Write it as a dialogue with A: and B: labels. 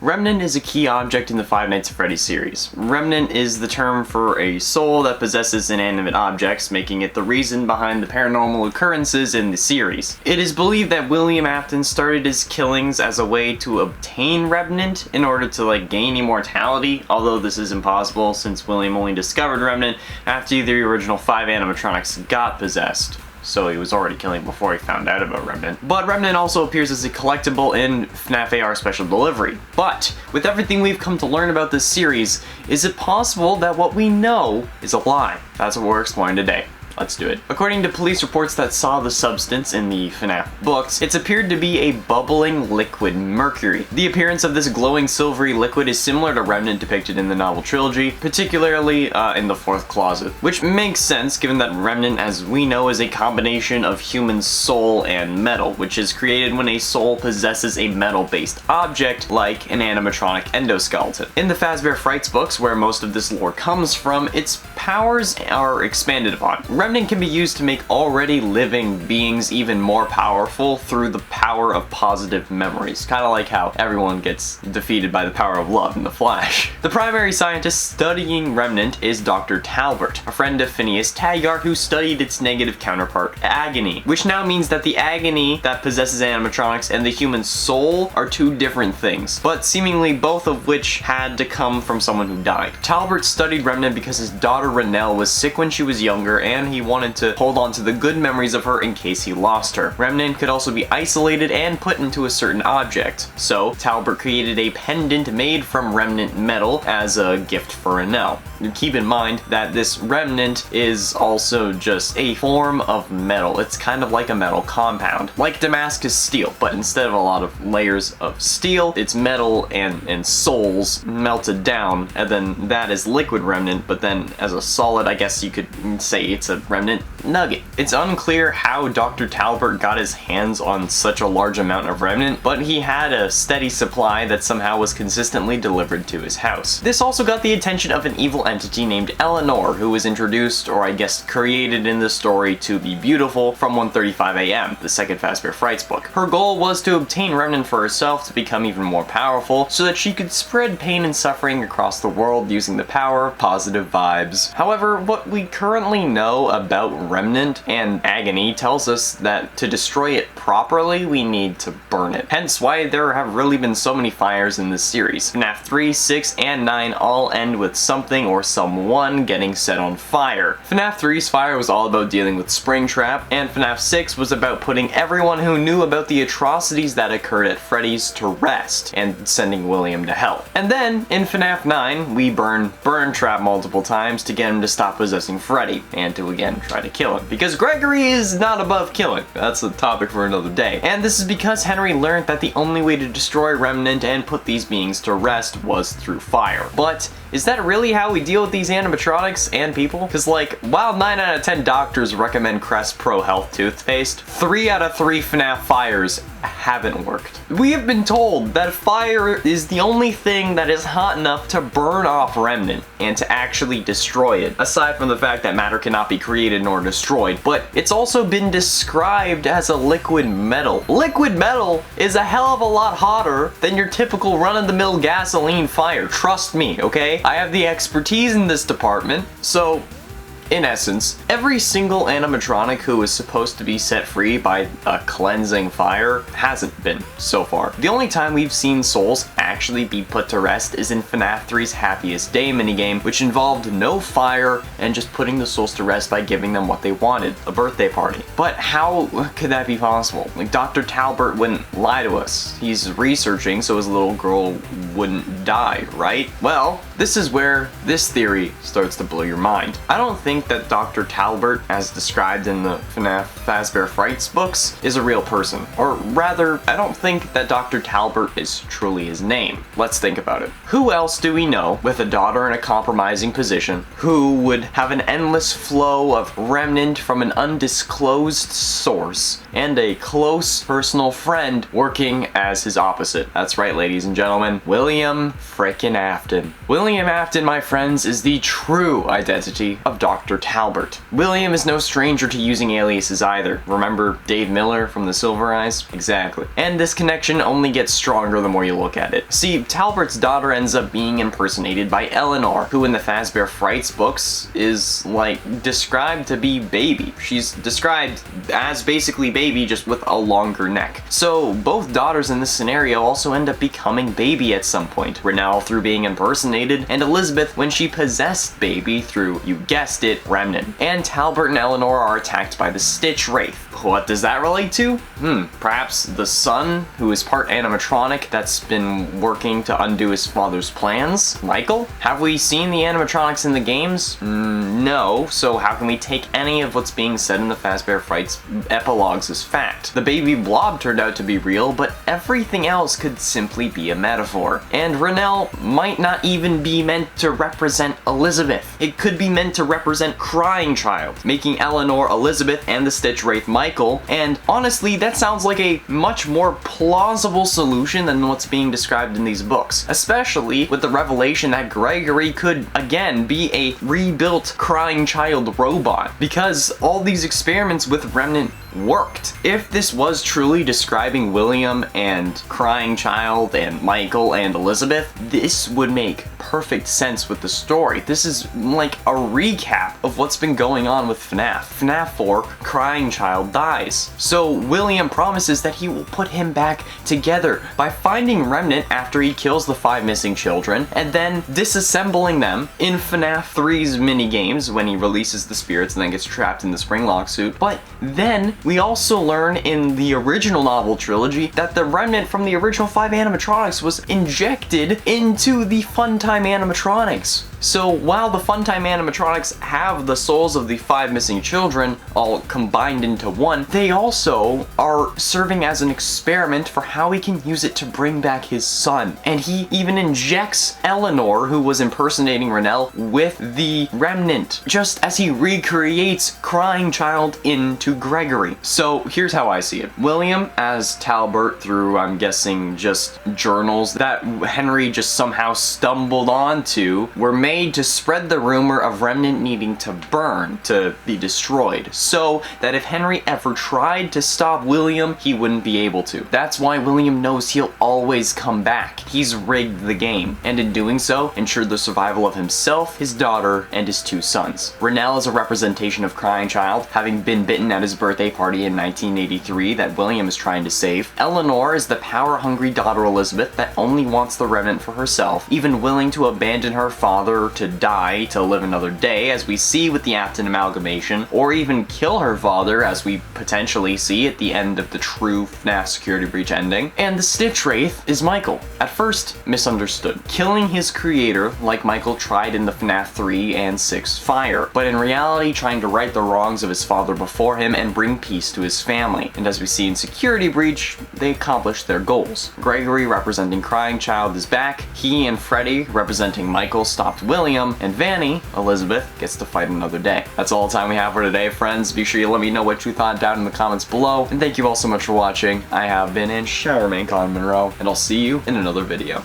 A: Remnant is a key object in the Five Nights at Freddy series. Remnant is the term for a soul that possesses inanimate objects, making it the reason behind the paranormal occurrences in the series. It is believed that William Afton started his killings as a way to obtain Remnant in order to gain immortality, although this is impossible since William only discovered Remnant after the original 5 animatronics got possessed. So he was already killing before he found out about Remnant. But Remnant also appears as a collectible in FNAF AR Special Delivery. But, with everything we've come to learn about this series, is it possible that what we know is a lie? That's what we're exploring today. Let's do it. According to police reports that saw the substance in the FNAF books, it's appeared to be a bubbling liquid mercury. The appearance of this glowing silvery liquid is similar to Remnant depicted in the novel trilogy, particularly in the fourth closet, which makes sense given that Remnant, as we know, is a combination of human soul and metal, which is created when a soul possesses a metal-based object like an animatronic endoskeleton. In the Fazbear Frights books, where most of this lore comes from, its powers are expanded upon. Remnant can be used to make already living beings even more powerful through the power of positive memories, kind of like how everyone gets defeated by the power of love in The Flash. The primary scientist studying Remnant is Dr. Talbert, a friend of Phineas Taggart who studied its negative counterpart, Agony, which now means that the Agony that possesses animatronics and the human soul are two different things, but seemingly both of which had to come from someone who died. Talbert studied Remnant because his daughter Renelle was sick when she was younger and he wanted to hold on to the good memories of her in case he lost her. Remnant could also be isolated and put into a certain object, so Talbert created a pendant made from Remnant metal as a gift for Renelle. Keep in mind that this Remnant is also just a form of metal. It's kind of like a metal compound, like Damascus steel, but instead of a lot of layers of steel, it's metal and souls melted down, and then that is liquid Remnant, but then as a solid, I guess you could say it's a Remnant nugget. It's unclear how Dr. Talbert got his hands on such a large amount of Remnant, but he had a steady supply that somehow was consistently delivered to his house. This also got the attention of an evil entity named Eleanor, who was introduced, or I guess created in the story, to be beautiful from 1:35 AM, the second Fazbear Frights book. Her goal was to obtain Remnant for herself to become even more powerful, so that she could spread pain and suffering across the world using the power of positive vibes. However, what we currently know about Remnant and Agony tells us that to destroy it properly, we need to burn it. Hence why there have really been so many fires in this series. FNAF 3, 6, and 9 all end with something or someone getting set on fire. FNAF 3's fire was all about dealing with Springtrap, and FNAF 6 was about putting everyone who knew about the atrocities that occurred at Freddy's to rest, and sending William to hell. And then, in FNAF 9, we burn Trap multiple times to get him to stop possessing Freddy, and to again try to kill him. Because Gregory is not above killing. That's a topic for another day. And this is because Henry learned that the only way to destroy Remnant and put these beings to rest was through fire. But is that really how we deal with these animatronics and people? Because while 9 out of 10 doctors recommend Crest Pro Health toothpaste, 3 out of 3 FNAF fires haven't worked. We have been told that fire is the only thing that is hot enough to burn off Remnant and to actually destroy it, aside from the fact that matter cannot be created nor destroyed, but it's also been described as a liquid metal. Liquid metal is a hell of a lot hotter than your typical run-of-the-mill gasoline fire, trust me, okay? I have the expertise in this department, so in essence, every single animatronic who is supposed to be set free by a cleansing fire hasn't been so far. The only time we've seen souls actually be put to rest is in FNAF 3's Happiest Day minigame, which involved no fire and just putting the souls to rest by giving them what they wanted, a birthday party. But how could that be possible? Dr. Talbert wouldn't lie to us. He's researching so his little girl wouldn't die, right? Well, this is where this theory starts to blow your mind. I don't think that Dr. Talbert, as described in the FNAF Fazbear Frights books, is a real person. Or rather, I don't think that Dr. Talbert is truly his name. Let's think about it. Who else do we know with a daughter in a compromising position who would have an endless flow of Remnant from an undisclosed source and a close personal friend working as his opposite? That's right, ladies and gentlemen, William frickin' Afton. William Afton, my friends, is the true identity of Dr. Talbert. William is no stranger to using aliases either. Remember Dave Miller from the Silver Eyes? Exactly. And this connection only gets stronger the more you look at it. See, Talbert's daughter ends up being impersonated by Eleanor, who in the Fazbear Frights books is, like, described to be Baby. She's described as basically Baby, just with a longer neck. So both daughters in this scenario also end up becoming Baby at some point. Renelle through being impersonated, and Elizabeth when she possessed Baby through, you guessed it, Remnant. And Talbert and Eleanor are attacked by the Stitch Wraith. What does that relate to? Perhaps the son, who is part animatronic that's been working to undo his father's plans? Michael? Have we seen the animatronics in the games? No, so how can we take any of what's being said in the Fazbear Frights epilogues as fact? The baby blob turned out to be real, but everything else could simply be a metaphor. And Renelle might not even be meant to represent Elizabeth. It could be meant to represent Crying Child, making Eleanor Elizabeth and the Stitch Wraith Michael, and honestly, that sounds like a much more plausible solution than what's being described in these books, especially with the revelation that Gregory could, again, be a rebuilt Crying Child robot, because all these experiments with Remnant worked. If this was truly describing William and Crying Child and Michael and Elizabeth, this would make perfect sense with the story. This is like a recap of what's been going on with FNAF. FNAF 4, Crying Child dies. So William promises that he will put him back together by finding Remnant after he kills the 5 missing children and then disassembling them in FNAF 3's minigames when he releases the spirits and then gets trapped in the Springlock suit. But then we also learn in the original novel trilogy that the Remnant from the original 5 animatronics was injected into the Funtime animatronics. So while the Funtime animatronics have the souls of the 5 missing children all combined into one, they also are serving as an experiment for how he can use it to bring back his son. And he even injects Eleanor, who was impersonating Renelle, with the Remnant, just as he recreates Crying Child into Gregory. So here's how I see it. William as Talbert through, I'm guessing, just journals that Henry just somehow stumbled onto were made to spread the rumor of Remnant needing to burn, to be destroyed, so that if Henry ever tried to stop William, he wouldn't be able to. That's why William knows he'll always come back. He's rigged the game, and in doing so, ensured the survival of himself, his daughter, and his 2 sons. Renelle is a representation of Crying Child, having been bitten at his birthday party in 1983 that William is trying to save. Eleanor is the power-hungry daughter Elizabeth that only wants the Remnant for herself, even willing to abandon her father to die to live another day, as we see with the Afton amalgamation, or even kill her father, as we potentially see at the end of the true FNAF Security Breach ending. And the Stitch Wraith is Michael, at first misunderstood, killing his creator like Michael tried in the FNAF 3 and 6 Fire, but in reality trying to right the wrongs of his father before him and bring peace to his family. And as we see in Security Breach, they accomplished their goals. Gregory, representing Crying Child, is back. He and Freddy, representing Michael, stopped William, and Vanny, Elizabeth, gets to fight another day. That's all the time we have for today, friends. Be sure you let me know what you thought down in the comments below, and thank you all so much for watching. I have been and shall remain Colin Monroe, and I'll see you in another video.